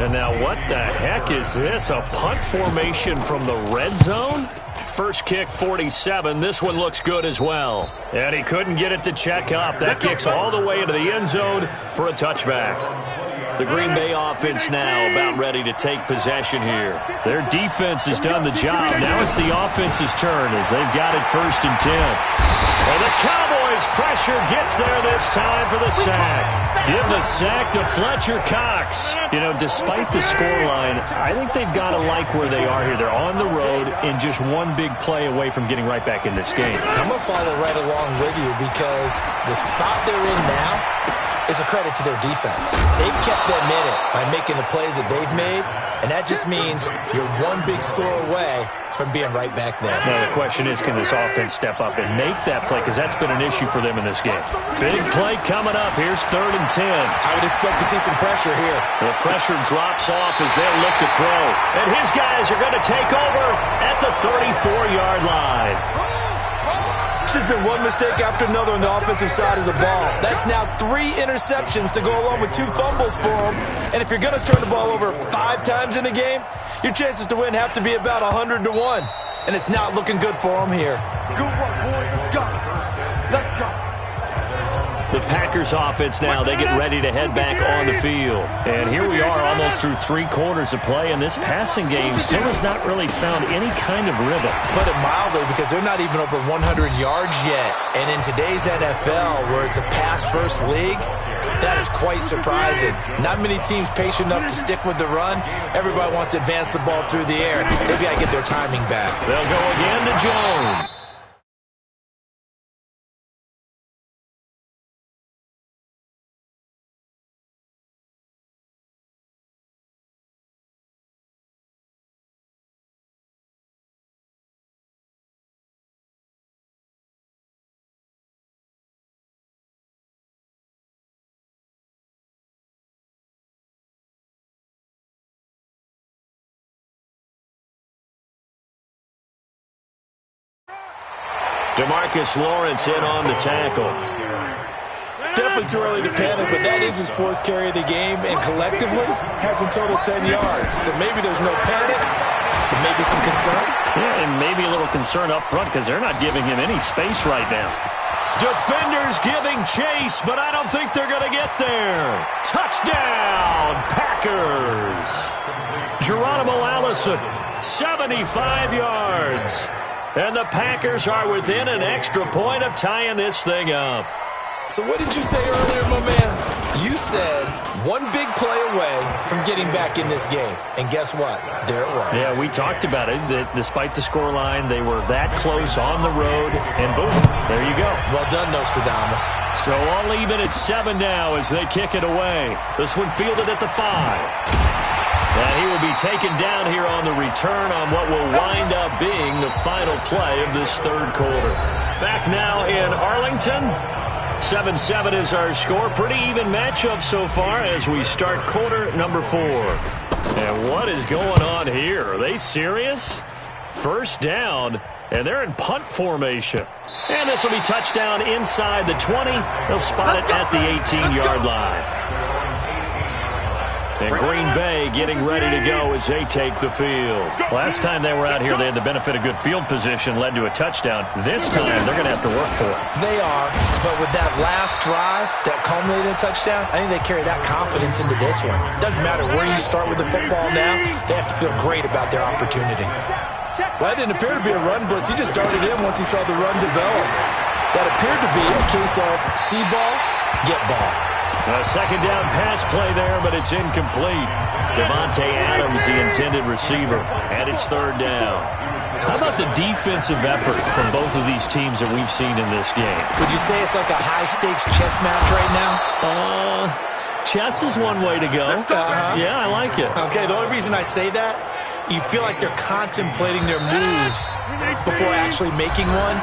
And now what the heck is this? A punt formation from the red zone? First kick, 47. This one looks good as well. And he couldn't get it to check up. That kicks all the way into the end zone for a touchback. The Green Bay offense now about ready to take possession here. Their defense has done the job. Now it's the offense's turn as they've got it 1st and 10. And the Cowboys pressure gets there this time for the sack. Give the sack to Fletcher Cox. You know, despite the scoreline, I think they've got to like where they are here. They're on the road and just one big play away from getting right back in this game. I'm going to follow right along with you because the spot they're in now is a credit to their defense. They've kept them in it by making the plays that they've made, and that just means you're one big score away from being right back there. Now, the question is, can this offense step up and make that play? Because that's been an issue for them in this game. Big play coming up. Here's 3rd and 10. I would expect to see some pressure here. The pressure drops off as they'll look to throw. And his guys are going to take over at the 34-yard line. There's been one mistake after another on the offensive side of the ball. That's now 3 interceptions to go along with 2 fumbles for them. And if you're going to turn the ball over 5 times in a game, your chances to win have to be about 100 to 1. And it's not looking good for them here. Good work, boys. Let's go. Let's go. The Packers offense now, they get ready to head back on the field. And here we are almost through 3 quarters of play, and this passing game still has not really found any kind of rhythm. Put it mildly, because they're not even over 100 yards yet. And in today's NFL, where it's a pass-first league, that is quite surprising. Not many teams patient enough to stick with the run. Everybody wants to advance the ball through the air. They've got to get their timing back. They'll go again to Jones. DeMarcus Lawrence in on the tackle. Definitely too early to panic, but that is his 4th carry of the game, and collectively has a total 10 yards. So maybe there's no panic, but maybe some concern. Yeah, and maybe a little concern up front because they're not giving him any space right now. Defenders giving chase, but I don't think they're going to get there. Touchdown, Packers. Geronimo Allison, 75 yards. And the Packers are within an extra point of tying this thing up. So what did you say earlier, my man? You said one big play away from getting back in this game. And guess what? There it was. Yeah, we talked about it. That despite the scoreline, they were that close on the road. And boom, there you go. Well done, Nostradamus. So all even at 7 now as they kick it away. This one fielded at the 5. And he will be taken down here on the return on what will wind up being the final play of this 3rd quarter. Back now in Arlington. 7-7 is our score. Pretty even matchup so far as we start quarter number 4. And what is going on here? Are they serious? 1st down, and they're in punt formation. And this will be touchdown inside the 20. They'll spot it at the 18-yard line. And Green Bay getting ready to go as they take the field. Last time they were out here, they had the benefit of good field position, led to a touchdown. This time, they're going to have to work for it. They are, but with that last drive that culminated in a touchdown, I think they carry that confidence into this one. It doesn't matter where you start with the football now, they have to feel great about their opportunity. Well, that didn't appear to be a run blitz. He just darted in once he saw the run develop. That appeared to be a case of see ball, get ball. A 2nd down pass play there, but it's incomplete. Devontae Adams, the intended receiver, and it's 3rd down. How about the defensive effort from both of these teams that we've seen in this game? Would you say it's like a high-stakes chess match right now? Chess is one way to go. Yeah, I like it. Okay, the only reason I say that, you feel like they're contemplating their moves before actually making one.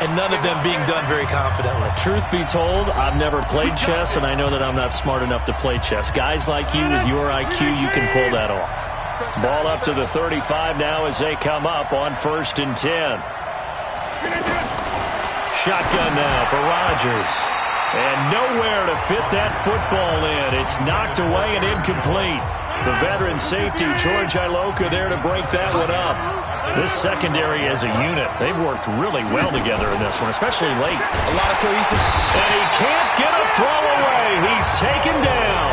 And none of them being done very confidently. Truth be told, I've never played chess, and I know that I'm not smart enough to play chess. Guys like you with your IQ, you can pull that off. Ball up to the 35 now as they come up on 1st and 10. Shotgun now for Rodgers. And nowhere to fit that football in. It's knocked away and incomplete. The veteran safety, George Iloka, there to break that one up. This secondary as a unit, they've worked really well together in this one, especially late. A lot of cohesive. And he can't get a throw away. He's taken down.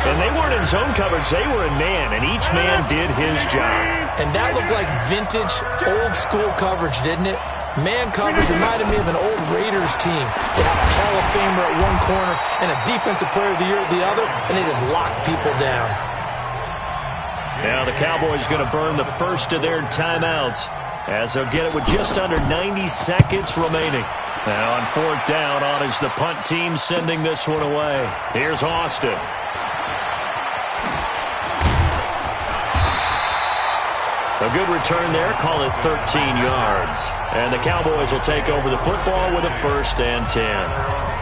And they weren't in zone coverage. They were in man, and each man did his job. And that looked like vintage, old-school coverage, didn't it? Man coverage reminded me of an old Raiders team. They had a Hall of Famer at one corner and a Defensive Player of the Year at the other, and they just locked people down. Now the Cowboys going to burn the first of their timeouts as they'll get it with just under 90 seconds remaining. Now on fourth down, on is the punt team sending this one away. Here's Austin. A good return there, call it 13 yards. And the Cowboys will take over the football with a 1st and 10.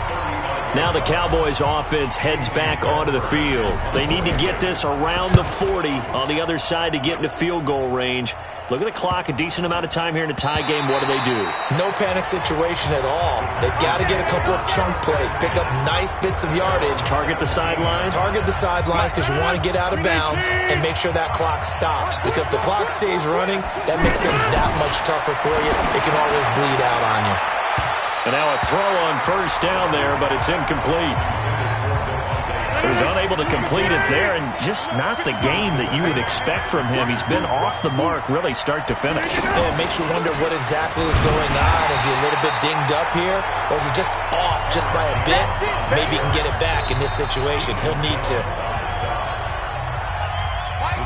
Now the Cowboys offense heads back onto the field. They need to get this around the 40 on the other side to get into field goal range. Look at the clock, a decent amount of time here in a tie game. What do? No panic situation at all. They've got to get a couple of chunk plays, pick up nice bits of yardage. Target the sidelines? Target the sidelines because you want to get out of bounds and make sure that clock stops. Because if the clock stays running, that makes things that much tougher for you. It can always bleed out on you. And now a throw on first down there, but it's incomplete. He was unable to complete it there, and just not the game that you would expect from him. He's been off the mark really start to finish. Yeah, it makes you wonder what exactly is going on. Is he a little bit dinged up here, or is he just off just by a bit? Maybe he can get it back in this situation. He'll need to.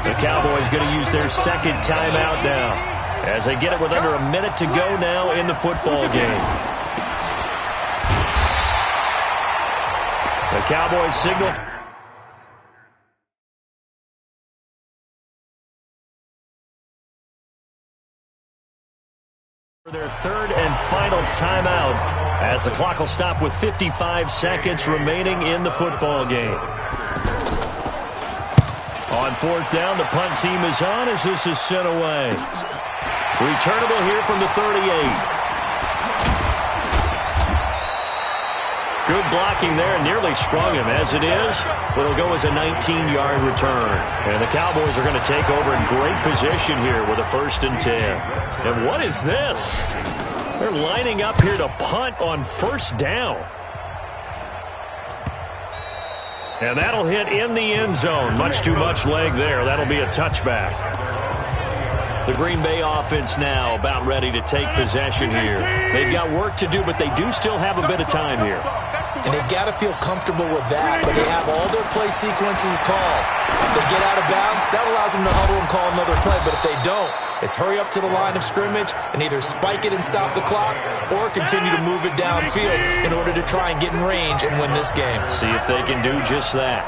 The Cowboys going to use their second timeout now as they get it with under a minute to go now in the football game. The Cowboys signal for their third and final timeout as the clock will stop with 55 seconds remaining in the football game. On fourth down, the punt team is on as this is sent away. Returnable here from the 38. Good blocking there, nearly sprung him. As it is, it'll go as a 19-yard return. And the Cowboys are going to take over in great position here with a 1st and 10. And what is this? They're lining up here to punt on first down. And that'll hit in the end zone. Much too much leg there. That'll be a touchback. The Green Bay offense now about ready to take possession here. They've got work to do, but they do still have a bit of time here. And they've got to feel comfortable with that, but they have all their play sequences called. If they get out of bounds, that allows them to huddle and call another play, but if they don't, it's hurry up to the line of scrimmage and either spike it and stop the clock or continue to move it downfield in order to try and get in range and win this game. See if they can do just that.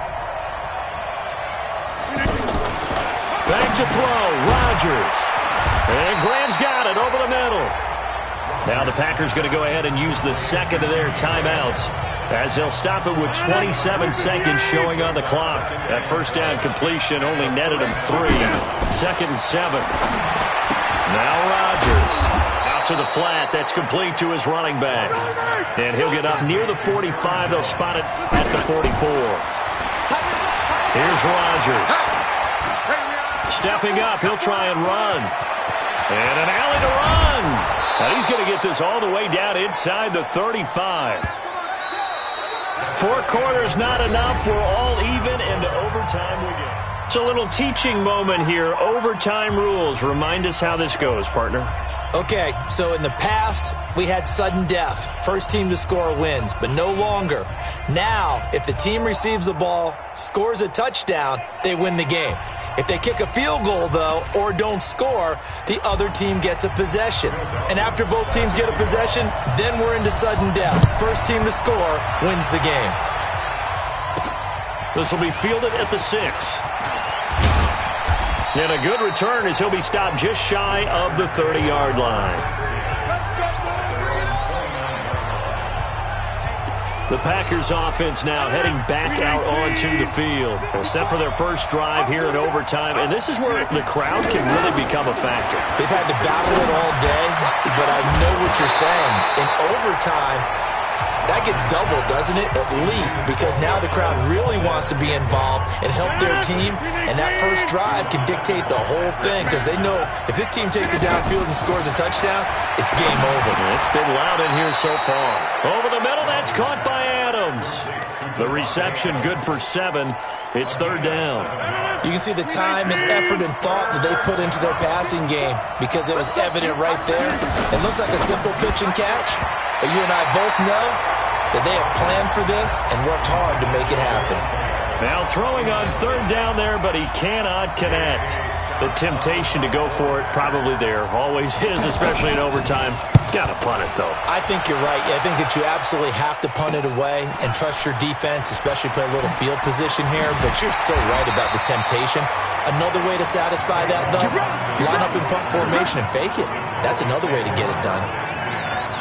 Back to throw, Rodgers. And Graham's got it over the middle. Now the Packers going to go ahead and use the second of their timeouts as they'll stop it with 27 seconds showing on the clock. That first down completion only netted him 3. 2nd and 7. Now Rodgers out to the flat. That's complete to his running back. And he'll get up near the 45. They'll spot it at the 44. Here's Rodgers. Stepping up, he'll try and run. And an alley to run. And he's going to get this all the way down inside the 35. 4 quarters not enough. We're all even, and to overtime we go. It's a little teaching moment here. Overtime rules. Remind us how this goes, partner. Okay, so in the past, we had sudden death. First team to score wins, but no longer. Now, if the team receives the ball, scores a touchdown, they win the game. If they kick a field goal, though, or don't score, the other team gets a possession. And after both teams get a possession, then we're into sudden death. First team to score wins the game. This will be fielded at the 6. And a good return as he'll be stopped just shy of the 30-yard line. The Packers offense now heading back out onto the field. Set for their first drive here in overtime. And this is where the crowd can really become a factor. They've had to battle it all day, but I know what you're saying. In overtime, That gets doubled, doesn't it? At least, because now the crowd really wants to be involved and help their team, and that first drive can dictate the whole thing because they know if this team takes it downfield and scores a touchdown, it's game over. It's been loud in here so far. Over the middle, that's caught by Adams. The reception good for 7. It's third down. You can see the time and effort and thought that they put into their passing game because it was evident right there. It looks like a simple pitch and catch, but you and I both know that they have planned for this and worked hard to make it happen. Now throwing on third down there, but he cannot connect. The temptation to go for it probably there. Always is, especially in overtime. Got to punt it, though. I think you're right. I think that you absolutely have to punt it away and trust your defense, especially play a little field position here. But you're so right about the temptation. Another way to satisfy that, though, line up in punt formation and fake it. That's another way to get it done.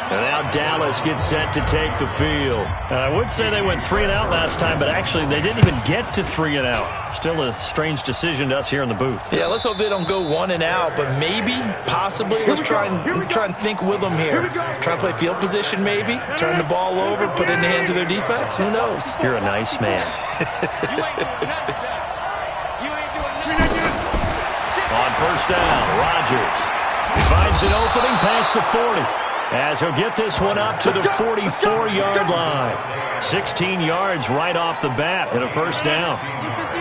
And now Dallas gets set to take the field. I would say they went 3 and out last time, but actually they didn't even get to 3 and out. Still a strange decision to us here in the booth. Yeah, let's hope they don't go 1 and out, but maybe, possibly, let's try and think with them here. Try and play field position maybe, turn the ball over, put it in the hands of their defense. Who knows? You're a nice man. On first down, Rodgers. He finds an opening past the 40. As he'll get this one up to the 44-yard line. 16 yards right off the bat and a first down.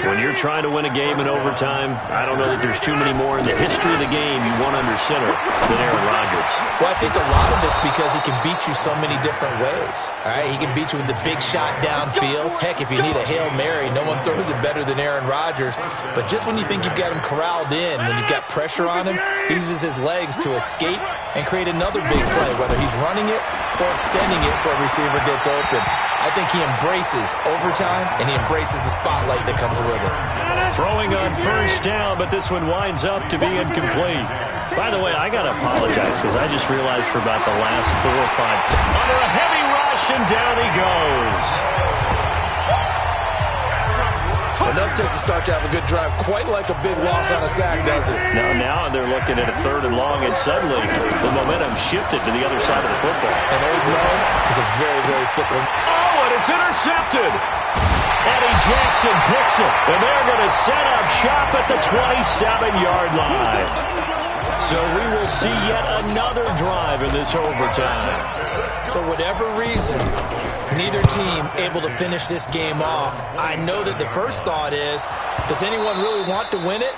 When you're trying to win a game in overtime, I don't know that there's too many more in the history of the game you want under center than Aaron Rodgers. Well, I think a lot of it's because he can beat you so many different ways. All right, he can beat you with the big shot downfield. Heck, if you need a Hail Mary, no one throws it better than Aaron Rodgers. But just when you think you've got him corralled in, when you've got pressure on him, he uses his legs to escape and create another big play, whether he's running it or extending it so a receiver gets open. I think he embraces overtime, and he embraces the spotlight that comes with it. Throwing on first down, but this one winds up to be incomplete. By the way, I got to apologize because I just realized for about the last 4 or 5, under a heavy rush, and down he goes. Enough takes a start to have a good drive, quite like a big loss on a sack, does it? Now they're looking at a 3rd and long, and suddenly the momentum shifted to the other side of the football. And Old Mo is a very, very fickle. Oh, and it's intercepted. Eddie Jackson picks it, and they're going to set up shop at the 27-yard line. So we will see yet another drive in this overtime. For whatever reason, neither team able to finish this game off. I know that the first thought is, does anyone really want to win it?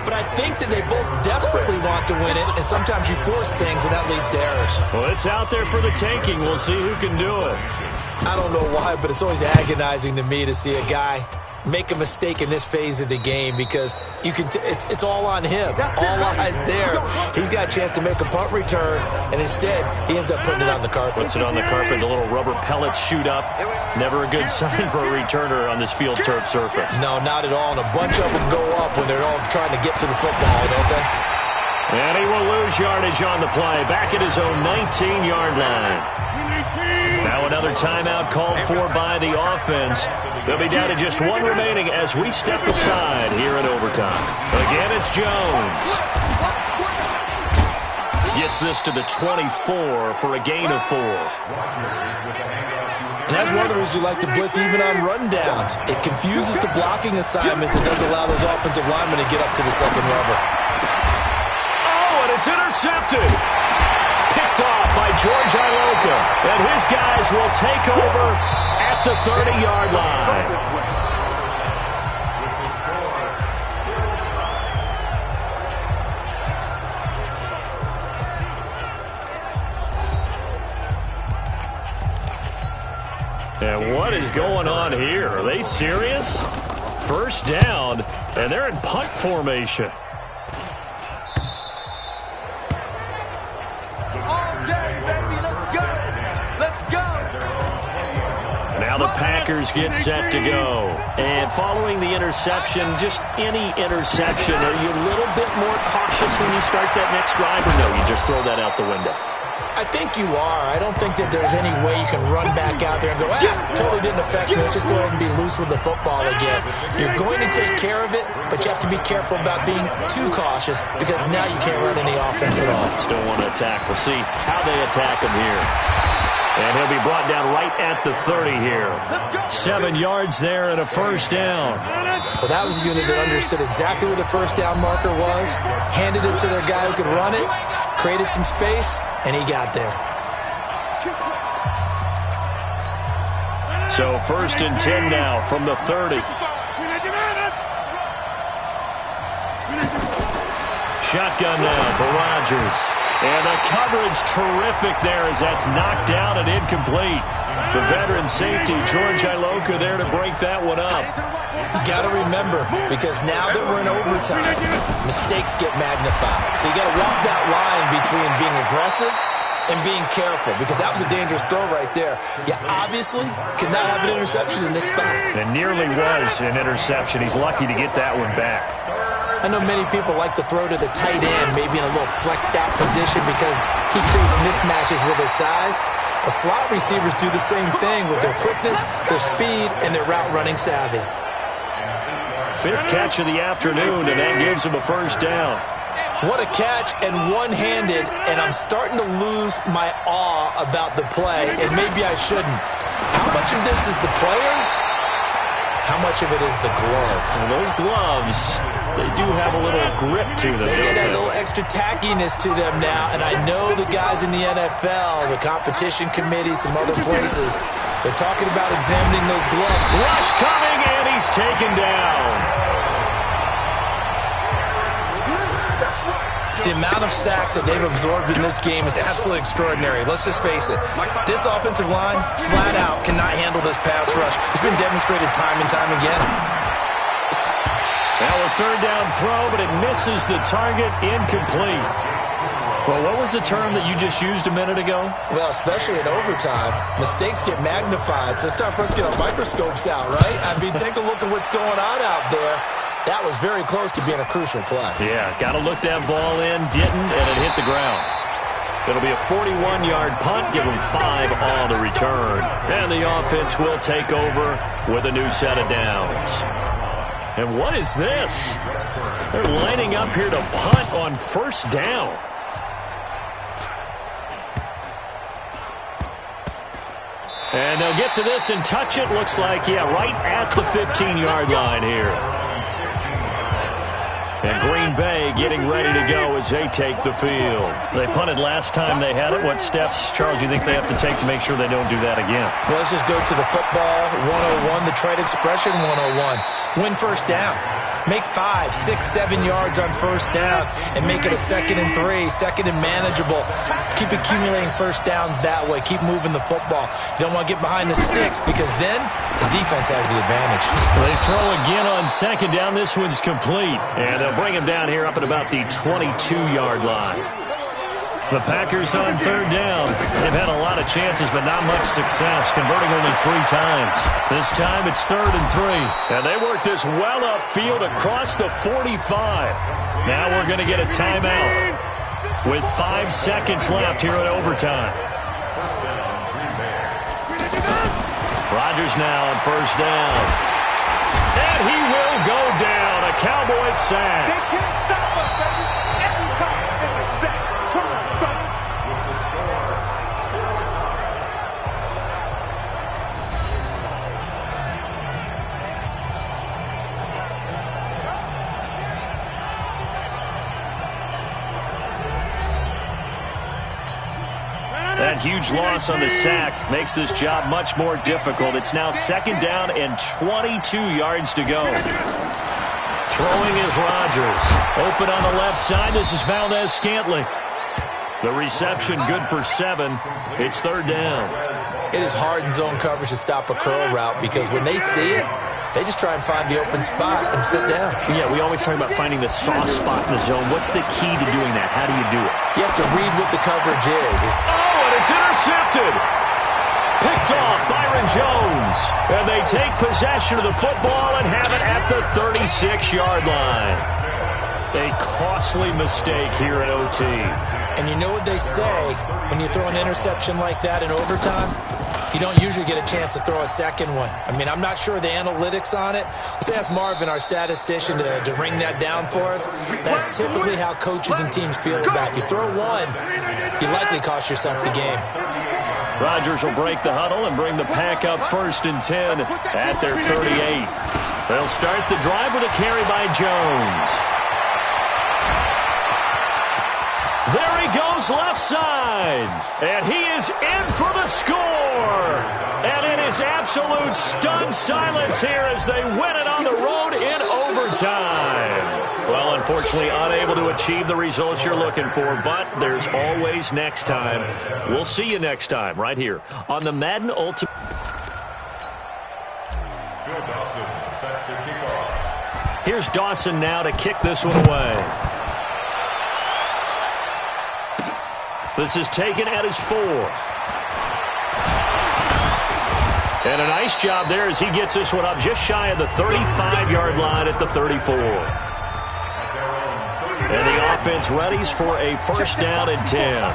But I think that they both desperately want to win it, and sometimes you force things, and that leads to errors. Well, it's out there for the taking. We'll see who can do it. I don't know why, but it's always agonizing to me to see a guy make a mistake in this phase of the game because you can it's all on him. All eyes there. He's got a chance to make a punt return, and instead he ends up putting it on the carpet. Puts it on the carpet. The little rubber pellets shoot up. Never a good sign for a returner on this field turf surface. No, not at all. And a bunch of them go up when they're all trying to get to the football, don't they? And he will lose yardage on the play. Back at his own 19-yard line. Now another timeout called for by the offense. They'll be down to just 1 remaining as we step aside here in overtime. Again, it's Jones. Gets this to the 24 for a gain of 4. And that's one of the reasons you like to blitz even on rundowns. It confuses the blocking assignments and doesn't allow those offensive linemen to get up to the second level. Oh, and it's intercepted. Picked off by George Iloka. And his guys will take over at the 30-yard line. And what is going on here? Are they serious? First down, and they're in punt formation. Now the Packers get set to go. And following the interception, just any interception, are you a little bit more cautious when you start that next drive, or no, you just throw that out the window? I think you are. I don't think that there's any way you can run back out there and go, totally didn't affect me. Let's just go ahead and be loose with the football again. You're going to take care of it, but you have to be careful about being too cautious because now you can't run any offense at all. Still want to attack. We'll see how they attack them here. And he'll be brought down right at the 30 here. 7 yards there and a first down. Well, that was a unit that understood exactly where the first down marker was, handed it to their guy who could run it, created some space, and he got there. So 1st and 10 now from the 30. Shotgun now for Rodgers. And the coverage terrific there as that's knocked down and incomplete. The veteran safety, George Iloka, there to break that one up. You got to remember, because now that we're in overtime, mistakes get magnified. So you got to walk that line between being aggressive and being careful, because that was a dangerous throw right there. You obviously could not have an interception in this spot. It nearly was an interception. He's lucky to get that one back. I know many people like to throw to the tight end, maybe in a little flexed out position because he creates mismatches with his size. The slot receivers do the same thing with their quickness, their speed, and their route running savvy. 5th catch of the afternoon, and that gives him a first down. What a catch, and one-handed, and I'm starting to lose my awe about the play, and maybe I shouldn't. How much of this is the player? How much of it is the glove? And those gloves, they do have a little grip to them. They get that little extra tackiness to them now, and I know the guys in the NFL, the competition committee, some other places, they're talking about examining those gloves. Rush coming, and he's taken down. The amount of sacks that they've absorbed in this game is absolutely extraordinary. Let's just face it. This offensive line, flat out, cannot handle this pass rush. It's been demonstrated time and time again. Now a 3rd down throw, but it misses the target, incomplete. Well, what was the term that you just used a minute ago? Well, especially in overtime, mistakes get magnified. So it's time for us to get our microscopes out, right? I mean, take a look at what's going on out there. That was very close to being a crucial play. Yeah, got to look that ball in, didn't, and it hit the ground. It'll be a 41-yard punt, give them 5 on the return. And the offense will take over with a new set of downs. And what is this? They're lining up here to punt on 1st down. And they'll get to this and touch it. Looks like, yeah, right at the 15-yard line here. And Green Bay getting ready to go as they take the field. They punted last time they had it. What steps, Charles, you think they have to take to make sure they don't do that again? Well, let's just go to the football 101, the trade expression 101. Win 1st down. Make 5, 6, 7 yards on 1st down and make it a 2nd and 3, 2nd and manageable. Keep accumulating 1st downs that way. Keep moving the football. You don't want to get behind the sticks because then the defense has the advantage. They throw again on 2nd down. This one's complete. And they'll bring him down here up at about the 22-yard line. The Packers on 3rd down. They've had a lot of chances, but not much success, converting only 3 times. This time it's 3rd and 3. And they work this well upfield across the 45. Now we're going to get a timeout with 5 seconds left here in overtime. Rodgers now on 1st down. And he will go down. A Cowboys sack. They can't stop us, baby. Every time it's a sack. Come on, fellas. That huge loss on the sack makes this job much more difficult. It's now 2nd down and 22 yards to go. Throwing is Rodgers. Open on the left side. This is Valdez-Scantling. The reception good for 7. It's 3rd down. It is hard in zone coverage to stop a curl route because when they see it, they just try and find the open spot and sit down. Yeah, we always talk about finding the soft spot in the zone. What's the key to doing that? How do you do it? You have to read what the coverage is. Oh, and it's intercepted. Picked off Byron Jones. And they take possession of the football and have it at the 36-yard line. A costly mistake here at OT. And you know what they say when you throw an interception like that in overtime? You don't usually get a chance to throw a second one. I mean, I'm not sure the analytics on it. Let's ask Marvin, our statistician, to ring that down for us. That's typically how coaches and teams feel about it. If you throw one, you likely cost yourself the game. Rodgers will break the huddle and bring the pack up 1st and 10 at their 38. They'll start the drive with a carry by Jones. There he goes left side. And he is in for the score. And it is absolute stunned silence here as they win it on the road in overtime. Well, unfortunately, unable to achieve the results you're looking for, but there's always next time. We'll see you next time right here on the Madden Ultimate. Here's Dawson now to kick this one away. This is taken at his 4. And a nice job there as he gets this one up just shy of the 35-yard line at the 34. And the offense readies for a 1st down and 10.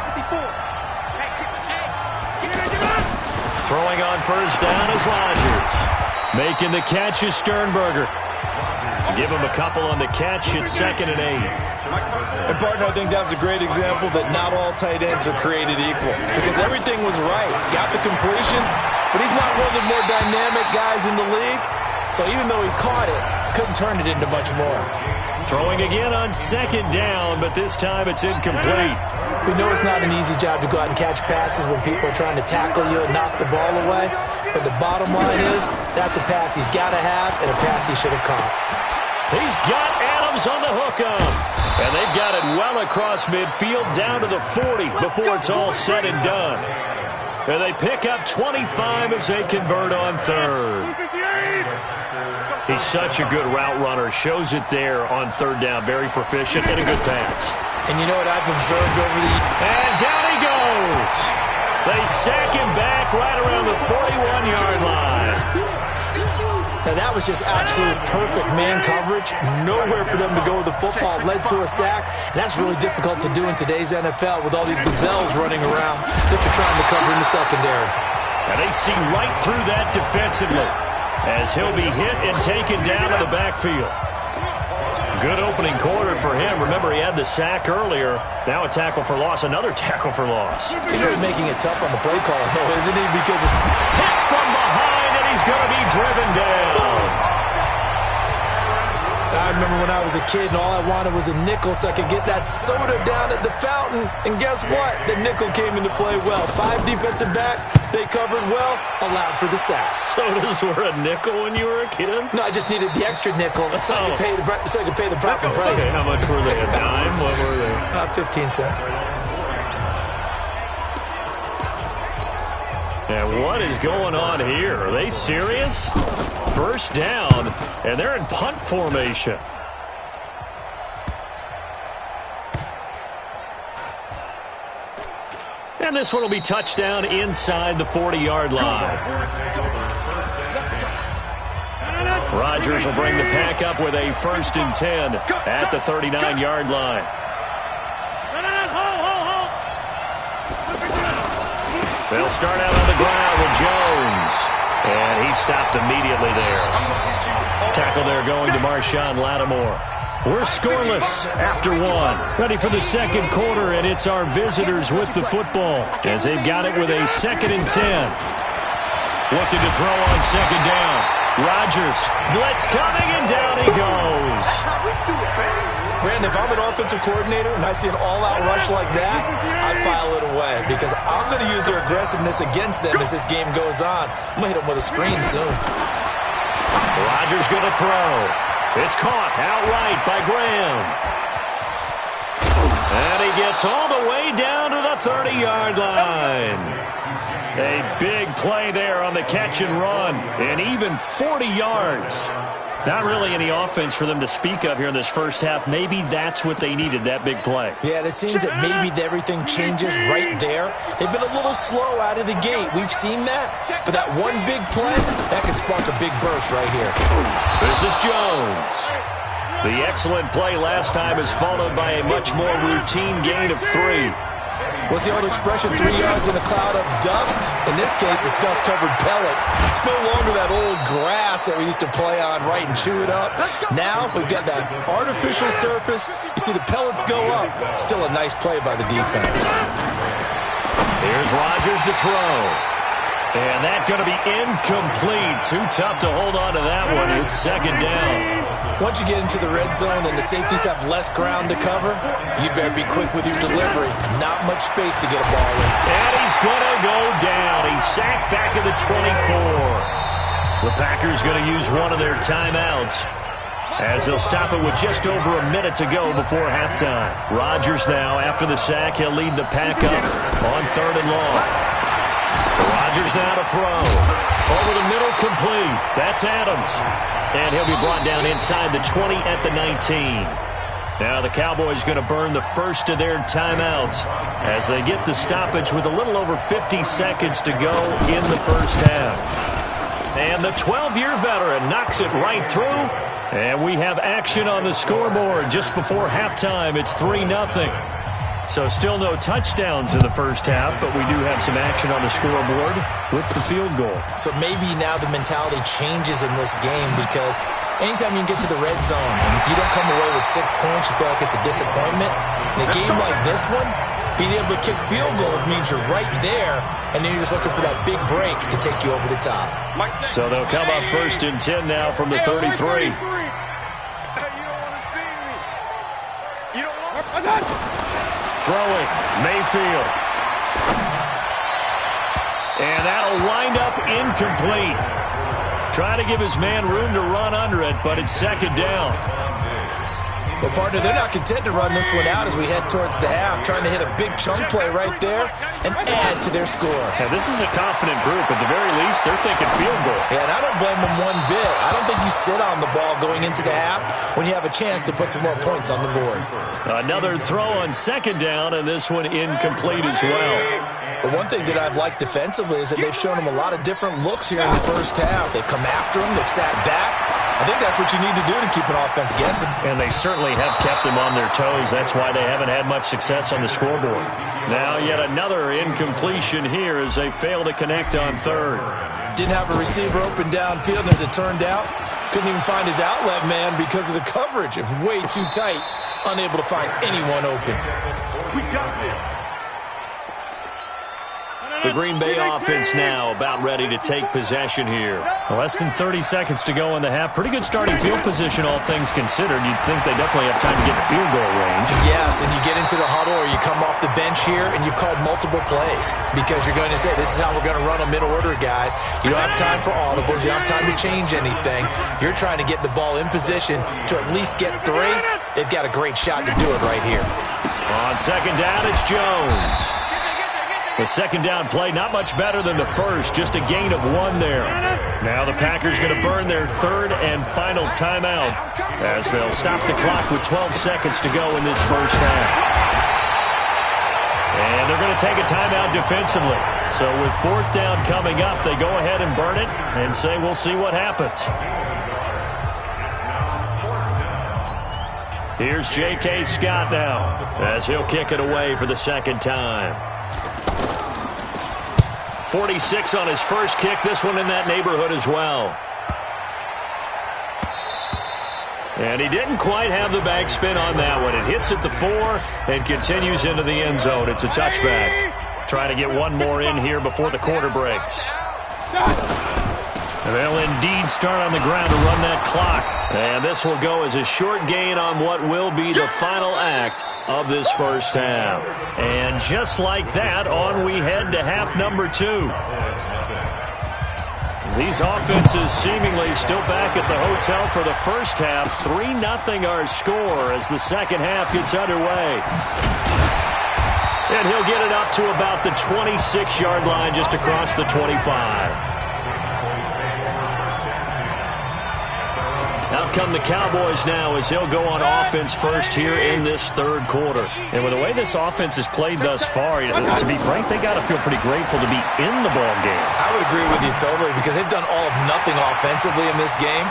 Throwing on 1st down is Rodgers. Making the catch is Sternberger. Give him a couple on the catch. It's 2nd and 8. And, partner, I think that's a great example that not all tight ends are created equal. Because everything was right. Got the completion, but he's not one of the more dynamic guys in the league. So even though he caught it, couldn't turn it into much more. Throwing again on 2nd down, but this time it's incomplete. We know it's not an easy job to go out and catch passes when people are trying to tackle you and knock the ball away. But the bottom line is, that's a pass he's got to have and a pass he should have caught. He's got Adams on the hookup. And they've got it well across midfield down to the 40 before it's all said and done. And they pick up 25 as they convert on 3rd. He's such a good route runner. Shows it there on 3rd down. Very proficient and a good pass. And you know what I've observed over the... And down he goes. They sack him back right around the 41-yard line. Now, that was just absolute perfect man coverage. Nowhere for them to go with the football. Led to a sack. And that's really difficult to do in today's NFL with all these gazelles running around that you're trying to cover in the secondary. And they see right through that defensively as he'll be hit and taken down to the backfield. Good opening quarter for him. Remember, he had the sack earlier. Now a tackle for loss. Another tackle for loss. He's really making it tough on the play call, though, isn't he? Because it's hit from behind, and he's going to be driven down. I remember when I was a kid and all I wanted was a nickel so I could get that soda down at the fountain. And guess what? The nickel came into play well. 5 defensive backs, they covered well, allowed for the sacks. Sodas were a nickel when you were a kid? No, I just needed the extra nickel so I could pay the proper price. Okay, how much were they? A dime? What were they? 15 cents. And what is going on here? Are they serious? 1st down, and they're in punt formation. And this one will be touchdown inside the 40-yard line. Rodgers will bring the pack up with a 1st and 10 at the 39-yard line. They'll start out on the ground with Jones. And he stopped immediately there. Tackle there going to Marshawn Lattimore. We're scoreless after 1. Ready for the 2nd quarter, and it's our visitors with the football as they've got it with a 2nd and 10. Looking to throw on 2nd down. Rodgers, blitz coming, and down he goes. Brandon, if I'm an offensive coordinator and I see an all-out rush like that, I file it away because I'm going to use their aggressiveness against them as this game goes on. I'm going to hit them with a screen soon. Rodgers going to throw. It's caught outright by Graham. And he gets all the way down to the 30-yard line. A big play there on the catch and run, and even 40 yards. Not really any offense for them to speak of here in this first half. Maybe that's what they needed, that big play. Yeah, it seems that maybe everything changes right there. They've been a little slow out of the gate. We've seen that. But that one big play, that can spark a big burst right here. This is Jones. The excellent play last time is followed by a much more routine gain of 3. What's the old expression, 3 yards in a cloud of dust? In this case, it's dust-covered pellets. It's no longer that old grass that we used to play on, right, and chew it up. Now, we've got that artificial surface. You see the pellets go up. Still a nice play by the defense. Here's Rodgers to throw. And that's going to be incomplete. Too tough to hold on to that one. It's second down. Once you get into the red zone and the safeties have less ground to cover, you better be quick with your delivery. Not much space to get a ball in. And he's going to go down. He's sacked back at the 24. The Packers going to use one of their timeouts, as they'll stop it with just over a minute to go before halftime. Rodgers now, after the sack, he'll lead the pack up on 3rd and long. Rodgers now to throw. Over the middle, complete. That's Adams. And he'll be brought down inside the 20 at the 19. Now the Cowboys going to burn the first of their timeouts as they get the stoppage with a little over 50 seconds to go in the first half. And the 12-year veteran knocks it right through. And we have action on the scoreboard just before halftime. It's 3-0. So still no touchdowns in the first half, but we do have some action on the scoreboard with the field goal. So maybe now the mentality changes in this game, because anytime you can get to the red zone, and if you don't come away with 6 points, you feel like it's a disappointment. In a game like this one, being able to kick field goals means you're right there, and then you're just looking for that big break to take you over the top. So they'll come up 1st and 10 now from the 33. Throwing, Mayfield. And that'll wind up incomplete. Trying to give his man room to run under it, but it's second down. Well, partner, they're not content to run this one out as we head towards the half, trying to hit a big chunk play right there and add to their score. Now, this is a confident group. At the very least, they're thinking field goal. Yeah, and I don't blame them one bit. I don't think you sit on the ball going into the half when you have a chance to put some more points on the board. Another throw on second down, and this one incomplete as well. The one thing that I've liked defensively is that they've shown them a lot of different looks here in the first half. They've come after him. They've sat back. I think that's what you need to do to keep an offense guessing. And they certainly have kept them on their toes. That's why they haven't had much success on the scoreboard. Now yet another incompletion here as they fail to connect on 3rd. Didn't have a receiver open downfield, and as it turned out, couldn't even find his outlet man because of the coverage. It was way too tight, unable to find anyone open. We got this. The Green Bay offense now about ready to take possession here. Less than 30 seconds to go in the half. Pretty good starting field position, all things considered. You'd think they definitely have time to get to field goal range. Yes, and you get into the huddle or you come off the bench here and you've called multiple plays because you're going to say, this is how we're going to run them in order, guys. You don't have time for audibles. You don't have time to change anything. You're trying to get the ball in position to at least get 3. They've got a great shot to do it right here. On second down, it's Jones. The second down play, not much better than the first, just a gain of 1 there. Now the Packers going to burn their 3rd and final timeout as they'll stop the clock with 12 seconds to go in this first half. And they're going to take a timeout defensively. So with 4th down coming up, they go ahead and burn it and say we'll see what happens. Here's J.K. Scott now as he'll kick it away for the second time. 46 on his first kick. This one in that neighborhood as well. And he didn't quite have the backspin on that one. It hits at the 4 and continues into the end zone. It's a touchback. Trying to get one more in here before the quarter breaks. And they'll indeed start on the ground to run that clock. And this will go as a short gain on what will be the final act of this first half. And just like that, on we head to half number 2. These offenses seemingly still back at the hotel for the first half. 3-0 our score as the second half gets underway. And he'll get it up to about the 26-yard line just across the 25. Out come the Cowboys now as they'll go on offense first here in this 3rd quarter. And with the way this offense has played thus far, to be frank, they got to feel pretty grateful to be in the ball game. I would agree with you totally because they've done all of nothing offensively in this game,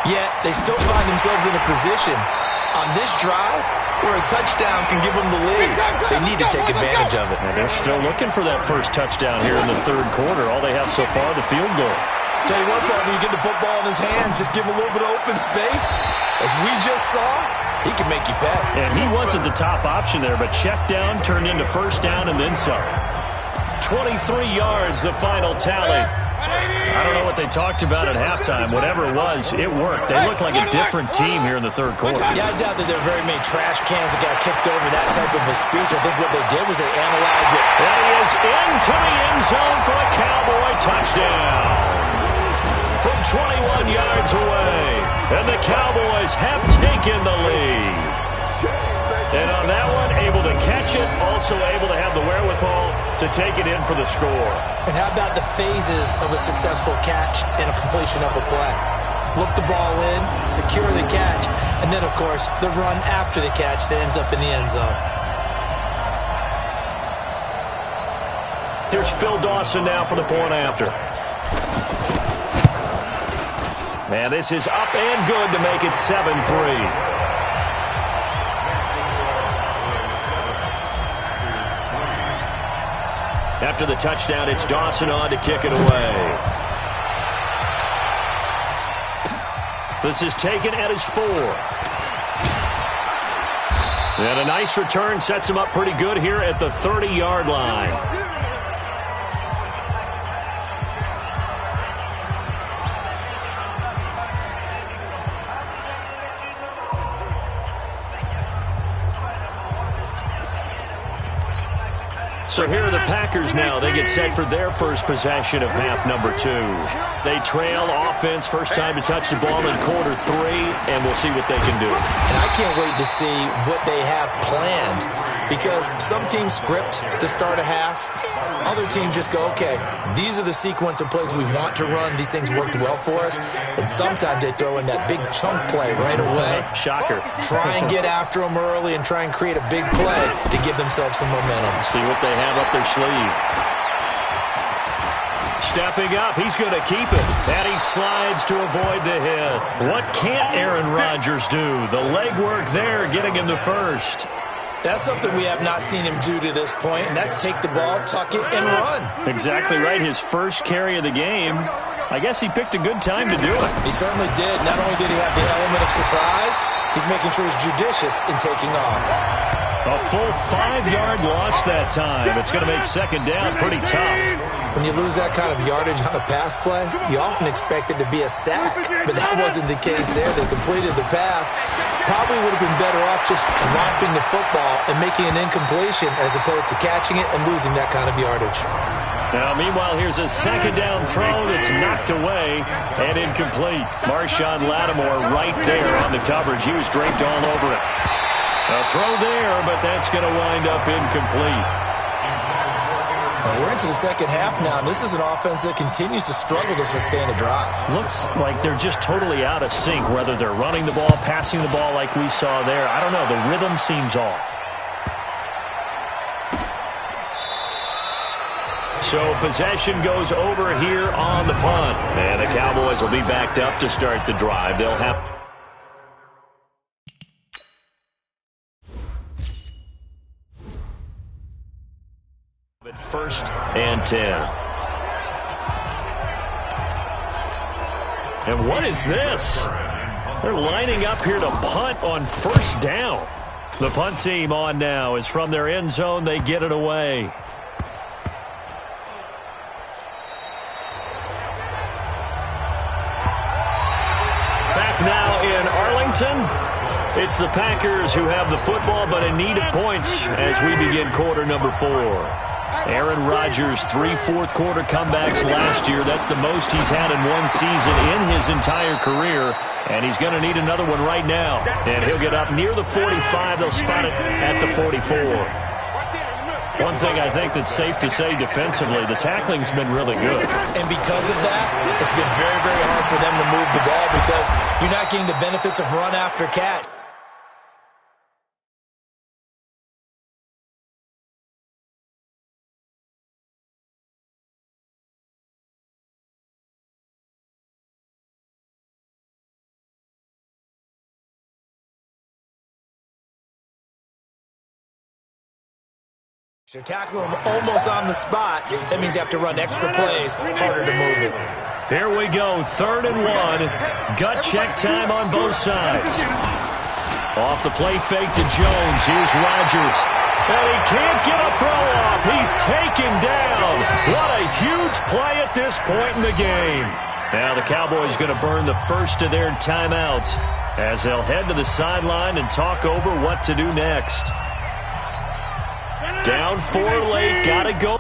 yet they still find themselves in a position on this drive where a touchdown can give them the lead. They need to take advantage of it. And they're still looking for that first touchdown here in the 3rd quarter. All they have so far, the field goal. Tell you what, partner, you get the football in his hands, just give him a little bit of open space. As we just saw, he can make you pay. And he wasn't the top option there, but check down turned into first down and then some. 23 yards, the final tally. I don't know what they talked about at halftime. Whatever it was, it worked. They looked like a different team here in the third quarter. Yeah, I doubt that there are very many trash cans that got kicked over that type of a speech. I think what they did was they analyzed it. And he is into the end zone for a Cowboy touchdown from 21 yards away. And the Cowboys have taken the lead. And on that one, able to catch it, also able to have the wherewithal to take it in for the score. And how about the phases of a successful catch and a completion of a play? Look the ball in, secure the catch, and then, of course, the run after the catch that ends up in the end zone. Here's Phil Dawson now for the point after. And this is up and good to make it 7-3. After the touchdown, it's Dawson on to kick it away. This is taken at his 4. And a nice return sets him up pretty good here at the 30-yard line. So here are the Packers now. They get set for their first possession of half number 2. They trail offense, first time to touch the ball in quarter 3, and we'll see what they can do. And I can't wait to see what they have planned, because some teams script to start a half. Other teams just go, okay, these are the sequence of plays we want to run. These things worked well for us. And sometimes they throw in that big chunk play right away. Shocker. Try and get after them early and try and create a big play to give themselves some momentum. See what they have up their sleeve. Stepping up, he's going to keep it. And he slides to avoid the hit. What can't Aaron Rodgers do? The legwork there, getting him the first. That's something we have not seen him do to this point, and that's take the ball, tuck it, and run. Exactly right. His first carry of the game. I guess he picked a good time to do it. He certainly did. Not only did he have the element of surprise, he's making sure he's judicious in taking off. A full 5-yard loss that time. It's going to make second down pretty tough. When you lose that kind of yardage on a pass play, you often expect it to be a sack, but that wasn't the case there. They completed the pass. Probably would have been better off just dropping the football and making an incompletion as opposed to catching it and losing that kind of yardage. Now, meanwhile, here's a second down throw that's knocked away and incomplete. Marshawn Lattimore right there on the coverage. He was draped all over it. A throw there, but that's going to wind up incomplete. We're into the second half now, and this is an offense that continues to struggle to sustain a drive. Looks like they're just totally out of sync, whether they're running the ball, passing the ball like we saw there. I don't know. The rhythm seems off. So possession goes over here on the punt. And the Cowboys will be backed up to start the drive. They'll have... First and 10. And what is this? They're lining up here to punt on first down. The punt team on now is from their end zone. They get it away. Back now in Arlington. It's the Packers who have the football, but in need of points as we begin quarter number 4. Aaron Rodgers, 3 fourth-quarter comebacks last year. That's the most he's had in one season in his entire career, and he's going to need another one right now. And he'll get up near the 45. They'll spot it at the 44. One thing I think that's safe to say defensively, the tackling's been really good. And because of that, it's been very, very hard for them to move the ball because you're not getting the benefits of run after catch. They're tackling him almost on the spot. That means you have to run extra plays, harder to move it. Here we go, 3rd and 1. Gut check time on both sides. Off the play fake to Jones. Here's Rodgers. And he can't get a throw off. He's taken down. What a huge play at this point in the game. Now the Cowboys going to burn the first of their timeouts as they'll head to the sideline and talk over what to do next. Down 4 late, got to go.